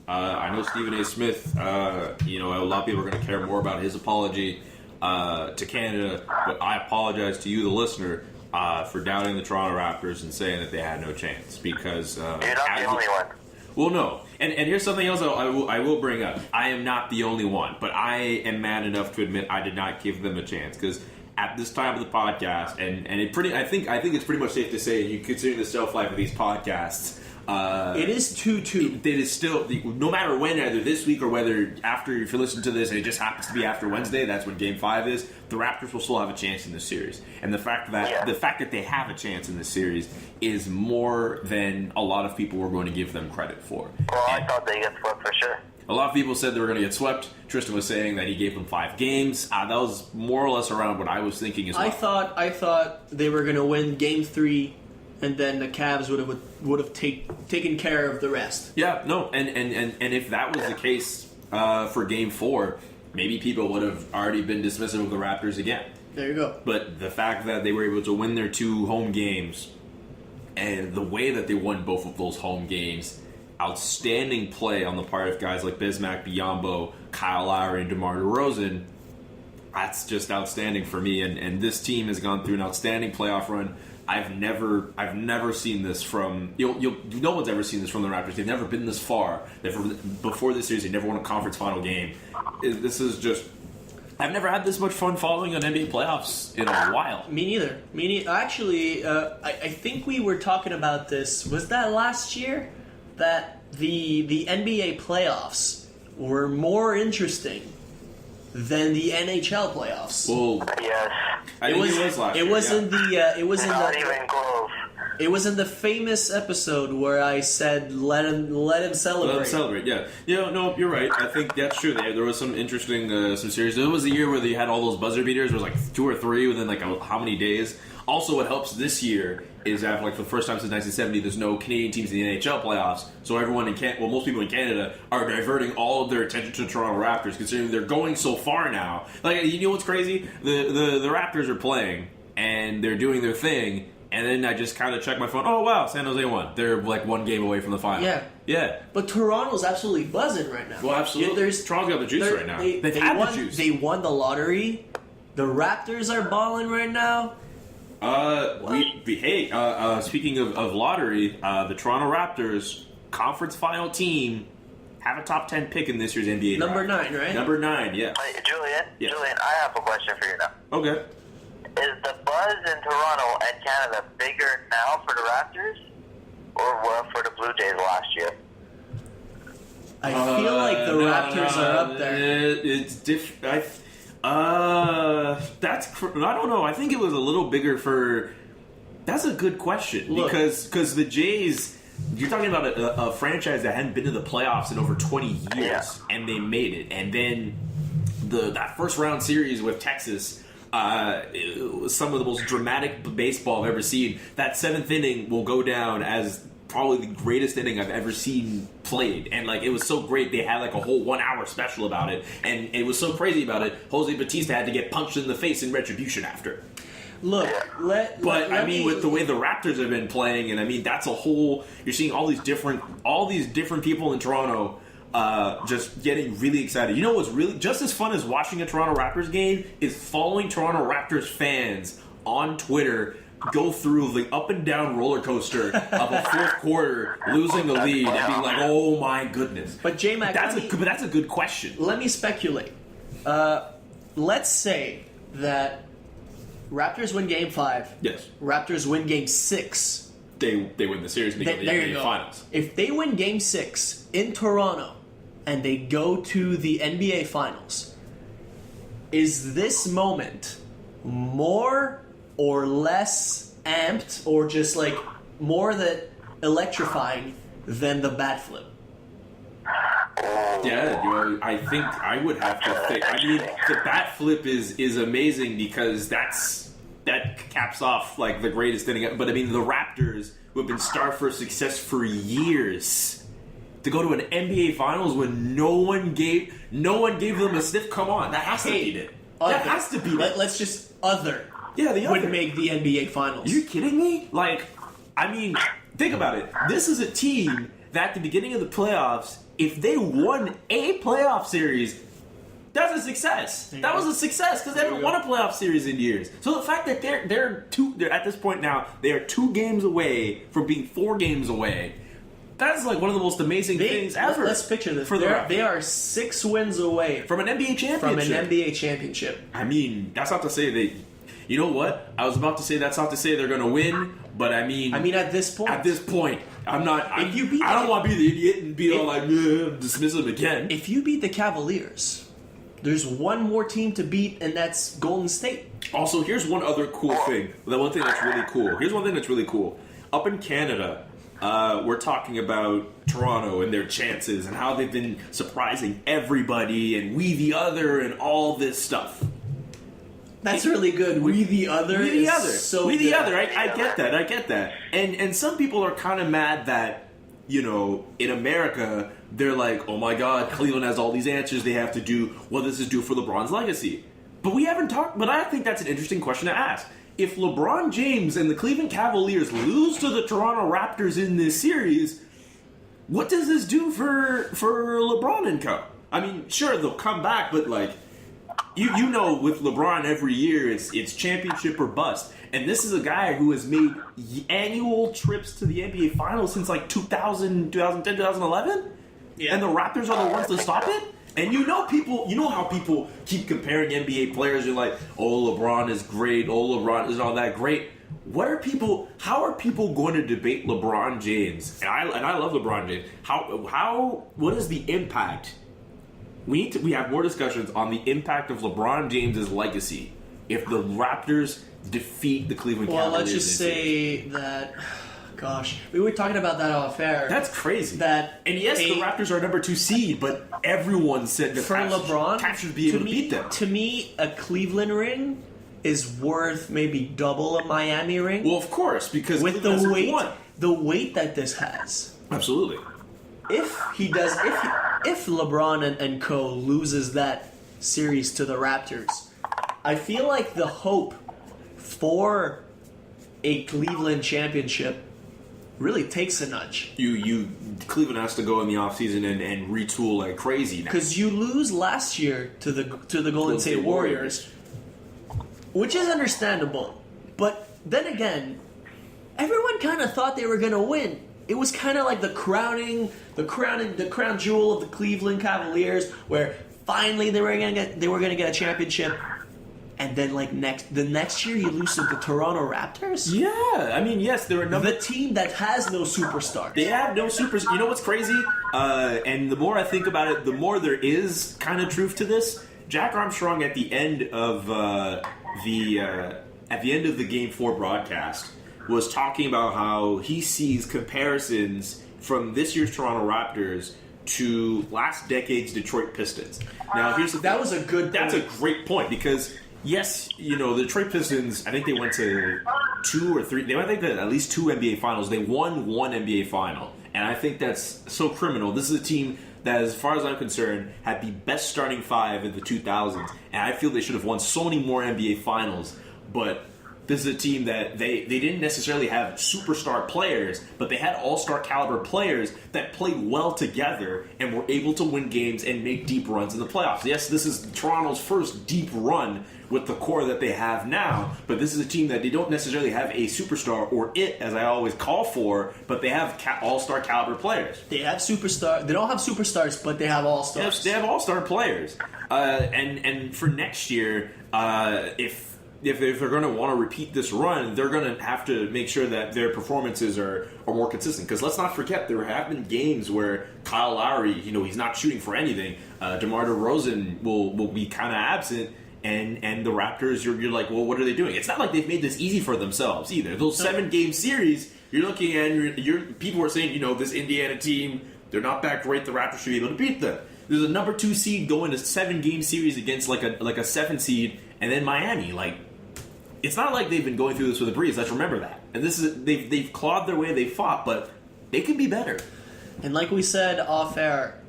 I know Stephen A. Smith, a lot of people are going to care more about his apology to Canada, but I apologize to you, the listener, for doubting the Toronto Raptors and saying that they had no chance, because... You're not the only one. Well, no. And here's something else I will bring up. I am not the only one, but I am mad enough to admit I did not give them a chance, because at this time of the podcast, I think it's pretty much safe to say, you consider the shelf life of these podcasts, it is 2-2. It is still, no matter when, either this week or whether after, if you listen to this and it just happens to be after Wednesday, that's when Game 5 is, the Raptors will still have a chance in this series. And the fact that they have a chance in this series is more than a lot of people were going to give them credit for. Well, I thought they got swept for sure. A lot of people said they were going to get swept. Tristan was saying that he gave them 5 games. That was more or less around what I was thinking as well. I thought they were going to win Game 3, and then the Cavs would have taken care of the rest. Yeah, no, and if that was the case for Game 4, maybe people would have already been dismissive of the Raptors again. There you go. But the fact that they were able to win their 2 home games, and the way that they won both of those home games, outstanding play on the part of guys like Bismack Biyombo, Kyle Lowry, and DeMar DeRozan, that's just outstanding for me. And this team has gone through an outstanding playoff run. I've never seen this from no one's ever seen this from the Raptors. They've never been this far. Before this series, they never won a conference final game. This is just. I've never had this much fun following an NBA playoffs in a while. Me neither. Actually, I think we were talking about this. Was that last year? That the NBA playoffs were more interesting than the NHL playoffs. Well, Yes. I think it was last year. It was in the. It was in Not the. even close. It was in the famous episode where I said, "Let him celebrate." Let them celebrate, yeah. No, you're right. I think that's true. There was some interesting some series. There was a year where they had all those buzzer beaters. It was like 2 or 3 within like how many days. Also, what helps this year is that like for the first time since 1970, there's no Canadian teams in the NHL playoffs. So everyone most people in Canada are diverting all of their attention to the Toronto Raptors, considering they're going so far now. Like, you know what's crazy? The Raptors are playing and they're doing their thing. And then I just kind of check my phone. Oh, wow, San Jose won. They're like 1 game away from the final. Yeah. But Toronto's absolutely buzzing right now. Well, absolutely. Toronto's got the juice right now. They've had the juice. They won the lottery. The Raptors are balling right now. Speaking of lottery, the Toronto Raptors, conference final team, have a top 10 pick in this year's NBA draft. Number 9, right? Number 9, yeah. Hey, Julian, Yes. Julian, I have a question for you now. Okay. Is the buzz in Toronto and Canada bigger now for the Raptors or for the Blue Jays last year? I feel like the Raptors are up there. It's different. I don't know. I think it was a little bigger for. That's a good question. Look, because the Jays. You're talking about a franchise that hadn't been to the playoffs in over 20 years, and they made it. And then that first round series with Texas. It was some of the most dramatic baseball I've ever seen. That 7th inning will go down as probably the greatest inning I've ever seen played. And like, it was so great, they had like a whole 1 hour special about it. And it was so crazy about it, Jose Bautista had to get punched in the face in retribution after. Look, I mean, with the way the Raptors have been playing, and I mean, that's a whole. You're seeing all these different people in Toronto just getting really excited. You know what's really just as fun as watching a Toronto Raptors game is following Toronto Raptors fans on Twitter go through the up and down roller coaster of a fourth quarter, losing the lead, and being like, "Oh my goodness!" But J-Mac, that's a good question. Let me speculate. Let's say that Raptors win Game 5. Yes. Raptors win Game 6. They win the series and they go to the NBA Finals. If they win Game 6 in Toronto and they go to the NBA Finals, is this moment more or less amped or just like more that electrifying than the bat flip? Yeah, I think I would have to think. I mean, the bat flip is amazing because that caps off like the greatest inning. But I mean, the Raptors, who have been starved for success for years, to go to an NBA Finals when no one gave them a sniff. Come on, that has to beat it. That has to beat it. Let's just other. Yeah, the other would make the NBA Finals. Are you kidding me? Like, I mean, think about it. This is a team that at the beginning of the playoffs, if they won a playoff series, that's a success. That was a success because they haven't won a playoff series in years. So the fact that they're at this point now, they are 2 games away from being 4 games away. That's like one of the most amazing things ever. Let's picture this. They are 6 wins away from an NBA championship. I mean, that's not to say they. You know what? I was about to say that's not to say they're going to win, but I mean, at this point, I'm not. I don't want to be the idiot and be all like, dismiss them again. If you beat the Cavaliers, there's one more team to beat, and that's Golden State. Also, here's one other cool thing. Here's one thing that's really cool. Up in Canada, we're talking about Toronto and their chances and how they've been surprising everybody and we the other and all this stuff. That's really good. We the other. I get that. And some people are kind of mad that, you know, in America, they're like, oh my God, Cleveland has all these answers. They have to do what does this do for LeBron's legacy? But we haven't talked. But I think that's an interesting question to ask. If LeBron James and the Cleveland Cavaliers lose to the Toronto Raptors in this series, what does this do for LeBron and co? I mean, sure, they'll come back, but like, you know, with LeBron every year, it's championship or bust. And this is a guy who has made annual trips to the NBA Finals since like 2010, 2011? Yeah. And the Raptors are the ones to stop it? And you know how people keep comparing NBA players. You're like, oh, LeBron is great. Oh, LeBron is not that great. How are people going to debate LeBron James? And I love LeBron James. What is the impact? We have more discussions on the impact of LeBron James's legacy if the Raptors defeat the Cleveland Cavaliers. Well, let's just say that. Gosh, we were talking about that off air. That's crazy. And yes, the Raptors are number 2 seed, but everyone said the Cavs should be able to beat them. To me, a Cleveland ring is worth maybe double a Miami ring. Well, of course, because with the weight that this has. Absolutely. If LeBron and co loses that series to the Raptors, I feel like the hope for a Cleveland championship really takes a nudge. Cleveland has to go in the offseason and retool like crazy now. Because you lose last year to the Golden State Warriors, which is understandable. But then again, everyone kind of thought they were going to win. It was kind of like the crown jewel of the Cleveland Cavaliers, where finally they were going to get a championship. And then, the next year, you lose to the Toronto Raptors? Yeah, I mean, yes, they're the team that has no superstars. They have no superstars. You know what's crazy? And the more I think about it, the more there is kind of truth to this. Jack Armstrong at the end of the Game 4 broadcast was talking about how he sees comparisons from this year's Toronto Raptors to last decade's Detroit Pistons. Now, that's a great point because. Yes, the Detroit Pistons, I think they went to 2 or 3, they went to at least 2 NBA Finals. They won 1 NBA Final, and I think that's so criminal. This is a team that, as far as I'm concerned, had the best starting 5 in the 2000s, and I feel they should have won so many more NBA Finals, but this is a team that they didn't necessarily have superstar players, but they had all-star caliber players that played well together and were able to win games and make deep runs in the playoffs. Yes, this is Toronto's first deep run with the core that they have now, but this is a team that they don't necessarily have a superstar, or as I always call for, but they have all-star caliber players. They have superstars. They don't have superstars, but they have all-stars. Yes, they have all-star players. And for next year, if they're going to want to repeat this run, they're going to have to make sure that their performances are more consistent. Because let's not forget, there have been games where Kyle Lowry, he's not shooting for anything. DeMar DeRozan will be kind of absent. And the Raptors, you're like, well, what are they doing? It's not like they've made this easy for themselves either. Those 7-game series, you're looking at, people are saying, this Indiana team, they're not that great. The Raptors should be able to beat them. There's a number 2 seed going to 7-game series against like a 7 seed, and then Miami. It's not like they've been going through this with a breeze. Let's remember that. And they've clawed their way, they fought, but they can be better. And like we said off air,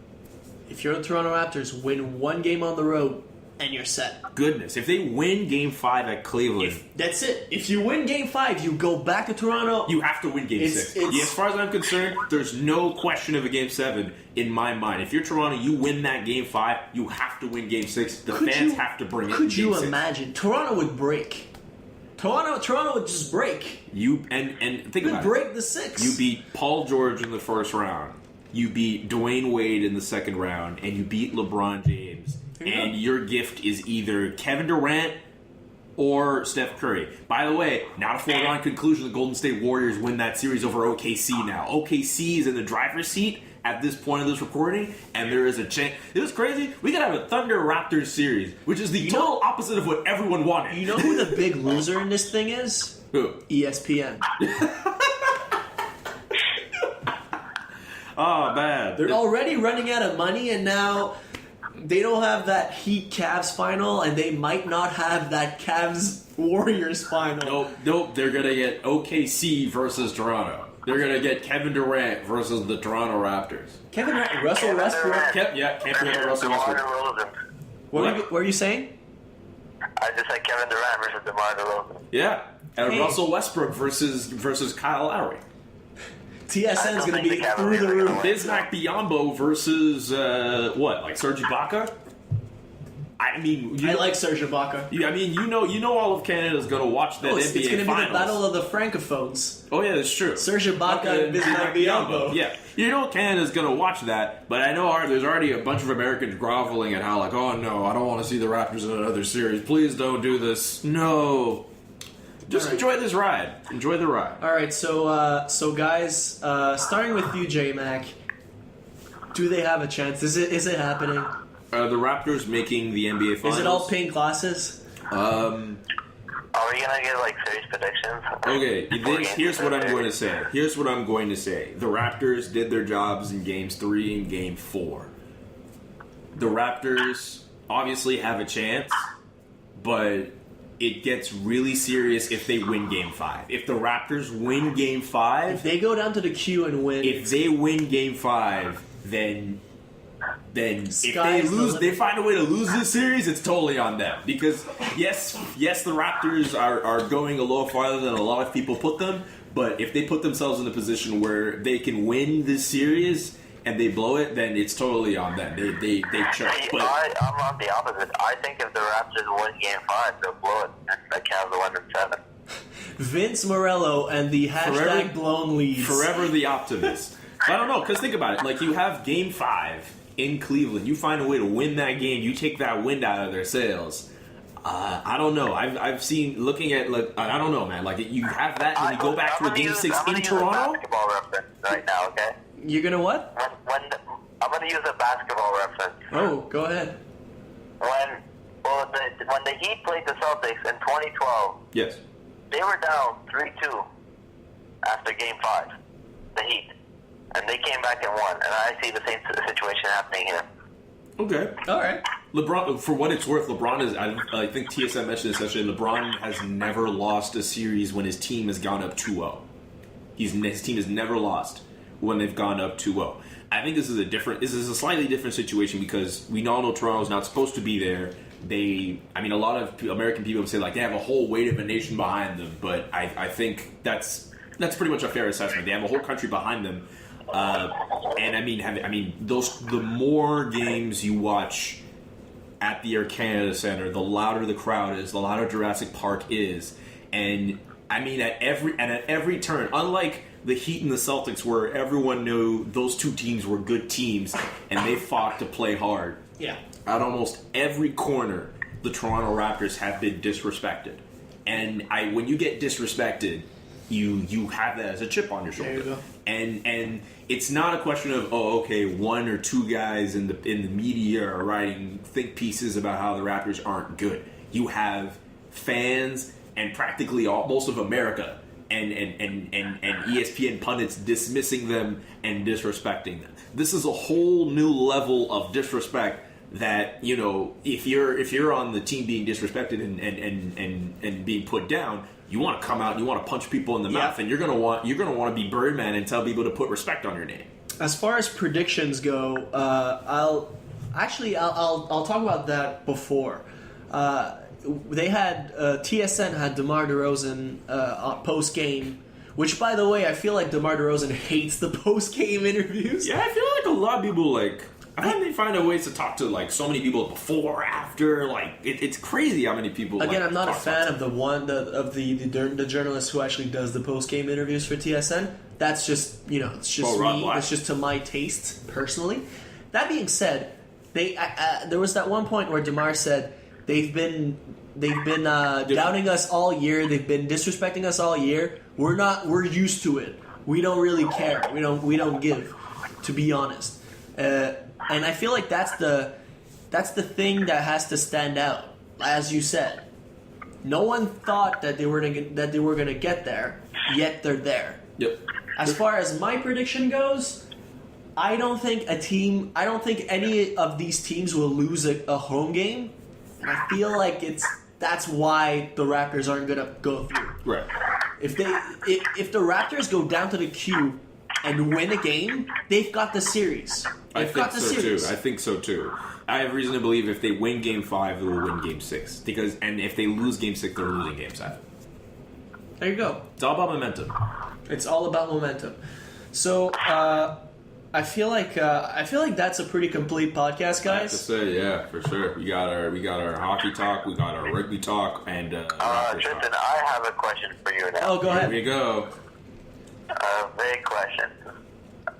if you're the Toronto Raptors, win 1 game on the road, and you're set. Goodness, if they win Game 5 at Cleveland... That's it. If you win Game 5, you go back to Toronto... You have to win Game 6. As far as I'm concerned, there's no question of a Game 7 in my mind. If you're Toronto, you win that Game 5, you have to win Game 6. The fans have to bring it in Game 6. Could you imagine? Toronto would break. Toronto would just break. And think about it. Break the 6. You beat Paul George in the first round. You beat Dwayne Wade in the second round. And you beat LeBron James. And your gift is either Kevin Durant or Steph Curry. By the way, not a foregone conclusion the Golden State Warriors win that series over OKC now. OKC is in the driver's seat at this point of this recording, and there is a chance. It was crazy. We could have a Thunder Raptors series, which is the total opposite of what everyone wanted. You know who the big loser in this thing is? Who? ESPN. Oh, man. They're already running out of money, and now... They don't have that Heat-Cavs final, and they might not have that Cavs-Warriors final. Nope. They're going to get OKC versus Toronto. They're going to get Kevin Durant versus the Toronto Raptors. Kevin Durant, Russell Westbrook. Can't forget Russell Westbrook. What were you saying? I just said Kevin Durant versus DeMar DeRozan. Yeah, and Russell Westbrook versus Kyle Lowry. TSN's going to be through the roof. Bismack Biyombo versus, Serge Ibaka? I mean, I like Serge Ibaka. I mean, you know, all of Canada is going to watch that NBA It's going to be finals. the battle of the francophones. Oh yeah, that's true. Serge Ibaka and Bismarck Biyombo. Yeah, you know Canada's going to watch that, but I know there's already a bunch of Americans groveling at how like, oh no, I don't want to see the Raptors in another series. Please don't do this. No. Just enjoy this ride. Enjoy the ride. All right, so guys, starting with you, J-Mac, do they have a chance? Is it happening? The Raptors making the NBA Finals. Is it all pink glasses? Are we gonna get like serious predictions? Okay, here's what I'm going to say. Here's what I'm going to say. The Raptors did their jobs in Games 3 and Game 4. The Raptors obviously have a chance, but it gets really serious if they win Game 5. If the Raptors win Game 5... If they go down to the queue and win... If they win Game 5, then if they lose, they find a way to lose this series, it's totally on them. Because, yes, the Raptors are going a little farther than a lot of people put them, but if they put themselves in a position where they can win this series and they blow it, then it's totally on them. They choke. But I'm on the opposite. I think if the Raptors win Game 5, they'll blow it, and the Cavs will win in 7. Vince Morello and the hashtag blown leads. Forever the optimist. I don't know, because think about it. Like, you have Game 5 in Cleveland. You find a way to win that game. You take that wind out of their sails. I don't know. I've seen, looking at, like, I don't know, man. Like, you have that, and you go back to a Game 6 in Toronto. I'm basketball reference right now, okay? You're gonna what? I'm gonna use a basketball reference. Oh, go ahead. When the Heat played the Celtics in 2012, yes, they were down 3-2 after Game 5. The Heat. And they came back and won. And I see the same situation happening here. Okay. All right. LeBron, for what it's worth, LeBron is, I think TSM mentioned this yesterday, LeBron has never lost a series when his team has gone up 2-0. His team has never lost when they've gone up 2-0. I think this is a slightly different situation because we all know Toronto's not supposed to be there. A lot of American people would say like they have a whole weight of a nation behind them, but I think that's pretty much a fair assessment. They have a whole country behind them. The more games you watch at the Air Canada Centre, the louder the crowd is, the louder Jurassic Park is, and at every turn, unlike the Heat and the Celtics, where everyone knew those two teams were good teams and they fought to play hard. Yeah. At almost every corner, the Toronto Raptors have been disrespected, and when you get disrespected, you have that as a chip on your shoulder. There you go. And it's not a question of one or two guys in the media are writing think pieces about how the Raptors aren't good. You have fans and practically most of America and ESPN pundits dismissing them and disrespecting them. This is a whole new level of disrespect that, if you're on the team being disrespected and being put down, you want to come out and you want to punch people in the mouth, and you're gonna want to be Birdman and tell people to put respect on your name. As far as predictions go, I'll talk about that before. They had TSN had DeMar DeRozan post game, which, by the way, I feel like DeMar DeRozan hates the post game interviews. Yeah, I feel like a lot of people I think they find a ways to talk to so many people before, after. It's crazy how many people. Again, I'm not a fan of the journalist who actually does the post game interviews for TSN. That's just it's just me. It's just to my taste personally. That being said, there was that one point where DeMar said they've been doubting us all year. They've been disrespecting us all year. We're used to it. We don't really care. We don't give, to be honest. And I feel like that's the thing that has to stand out. As you said, no one thought that they were gonna get there, yet they're there. Yep. As far as my prediction goes, I don't think any of these teams will lose a home game. And I feel like that's why the Raptors aren't gonna go through. Right. If the Raptors go down to the queue and win a game, they've got the series. I think so too. I have reason to believe if they win Game 5, they will win Game 6. And if they lose Game 6, they're losing Game 7. There you go. It's all about momentum. It's all about momentum. So, I feel like that's a pretty complete podcast, I have to guys. say, yeah, for sure. We got our hockey talk, we got our rugby talk, and Raptor Tristan, talk. I have a question for you now. Oh, go Here ahead. we go. A big question.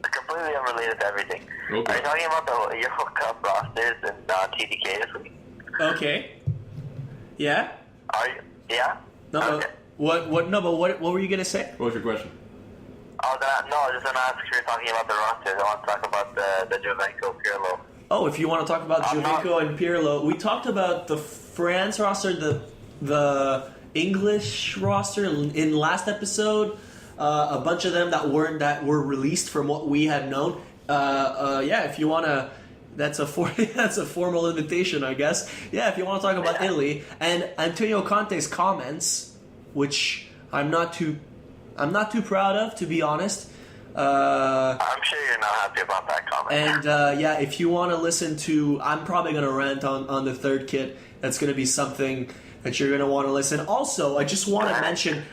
Completely unrelated to everything. Okay. Are you talking about the Euro Cup rosters and TDK this week? Okay. Yeah. Are you? Yeah? No. Okay. What? No. But what were you gonna say? What was your question? I was just going to ask if you're talking about the rosters. I want to talk about the Jovenko Pirlo. Oh, if you want to talk about I'm not- Jovinko and Pirlo, we talked about the France roster, the English roster in last episode. A bunch of them that were released from what we had known. Yeah, if you want to, that's a formal invitation, I guess. Yeah, if you want to talk about Italy and Antonio Conte's comments, which I'm not too proud of, to be honest. I'm sure you're not happy about that comment. And yeah, if you want to listen to, I'm probably going to rant on the third kit. That's going to be something that you're going to want to listen. Also, I just want to mention,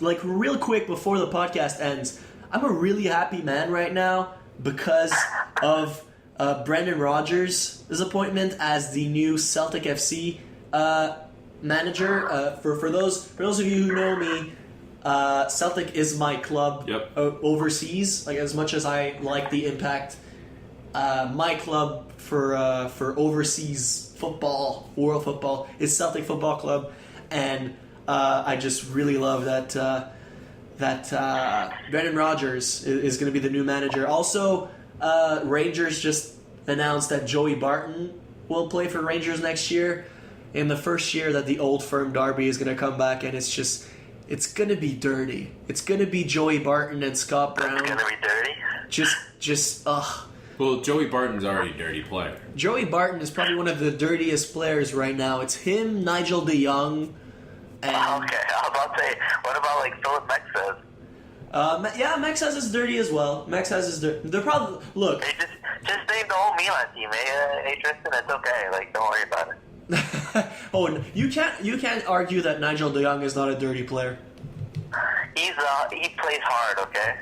like real quick before the podcast ends, I'm a really happy man right now because of Brendan Rodgers' appointment as the new Celtic FC manager. For those of you who know me, Celtic is my club overseas. Like as much as I like the Impact, my club for overseas football, world football, is Celtic Football Club, and I just really love that Brendan Rodgers is going to be the new manager. Also, Rangers just announced that Joey Barton will play for Rangers next year, in the first year that the Old Firm Derby is going to come back, and it's going to be dirty. It's going to be Joey Barton and Scott Brown. It's going to be dirty? Just ugh. Well, Joey Barton's already a dirty player. Joey Barton is probably one of the dirtiest players right now. It's him, Nigel de Jong, and... Okay, I was about to say, what about like Philip Mex says? Yeah, Mex has his dirty as well. Mex has his dirty... They're probably... Look... Hey, just name the whole Milan team, Hey, Tristan, it's okay. Like, don't worry about it. Oh, you can't argue that Nigel de Jong is not a dirty player. He plays hard, okay?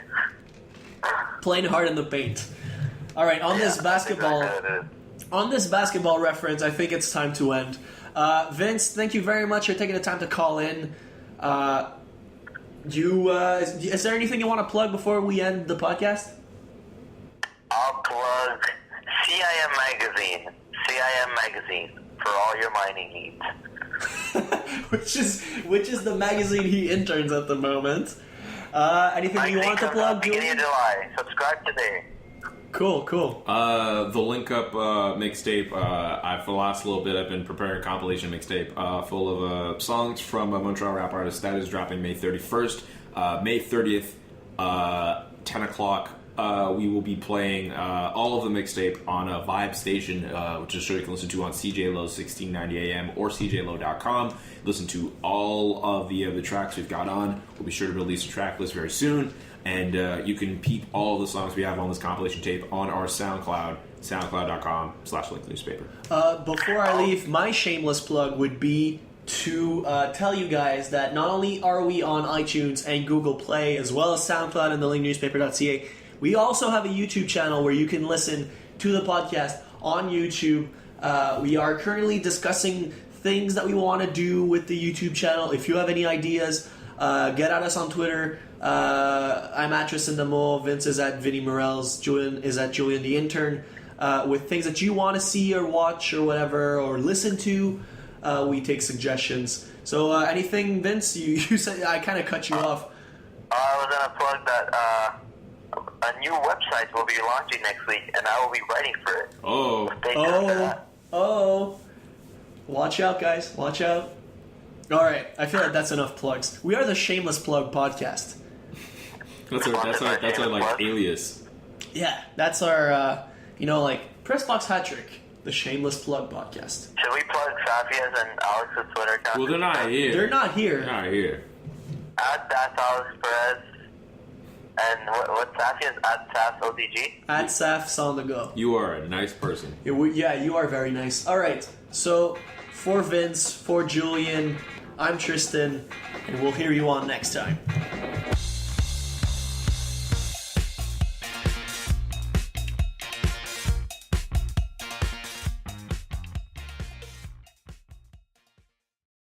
Playing hard in the paint. All right, on this basketball reference, I think it's time to end. Vince, thank you very much for taking the time to call in. Is there anything you want to plug before we end the podcast? I'll plug CIM Magazine for all your mining needs. which is the magazine he interns at the moment. Anything you want to plug, beginning of July. Subscribe today. Cool. The Link Up mixtape. For the last little bit, I've been preparing a compilation mixtape full of songs from Montreal rap artists. That is dropping May 31st. May 30th, 10 o'clock. We will be playing all of the mixtape on a Vibe station, which is a show you can listen to on CJLo's 1690 AM or CJLo.com. Listen to all of the tracks we've got on. We'll be sure to release a track list very soon. And you can peep all the songs we have on this compilation tape on our SoundCloud, soundcloud.com/linknewspaper. Before I leave, my shameless plug would be to tell you guys that not only are we on iTunes and Google Play, as well as SoundCloud and the linknewspaper.ca, we also have a YouTube channel where you can listen to the podcast on YouTube. We are currently discussing things that we want to do with the YouTube channel. If you have any ideas, get at us on Twitter. I'm at Tristan D'Amours, Vince is at Vinny Morels, Julian is at Julian the Intern. With things that you want to see or watch or whatever, or listen to, we take suggestions. So anything, Vince? You said I kind of cut you off. I was going to plug that a new website will be launching next week, and I will be writing for it. Oh. Watch out, guys. Watch out. All right. I feel like that's enough plugs. We are the Shameless Plug podcast. That's our like alias. Yeah, that's our like Pressbox Hat Trick, the Shameless Plug podcast. Should we plug Safia's and Alex's Twitter account? Well, they're not here. They're not here. At Alex Perez. And what's Safia's? At Saf OTG? At Saf's on the go. You are a nice person. Yeah, you are very nice. All right. So for Vince, for Julian, I'm Tristan, and we'll hear you on next time.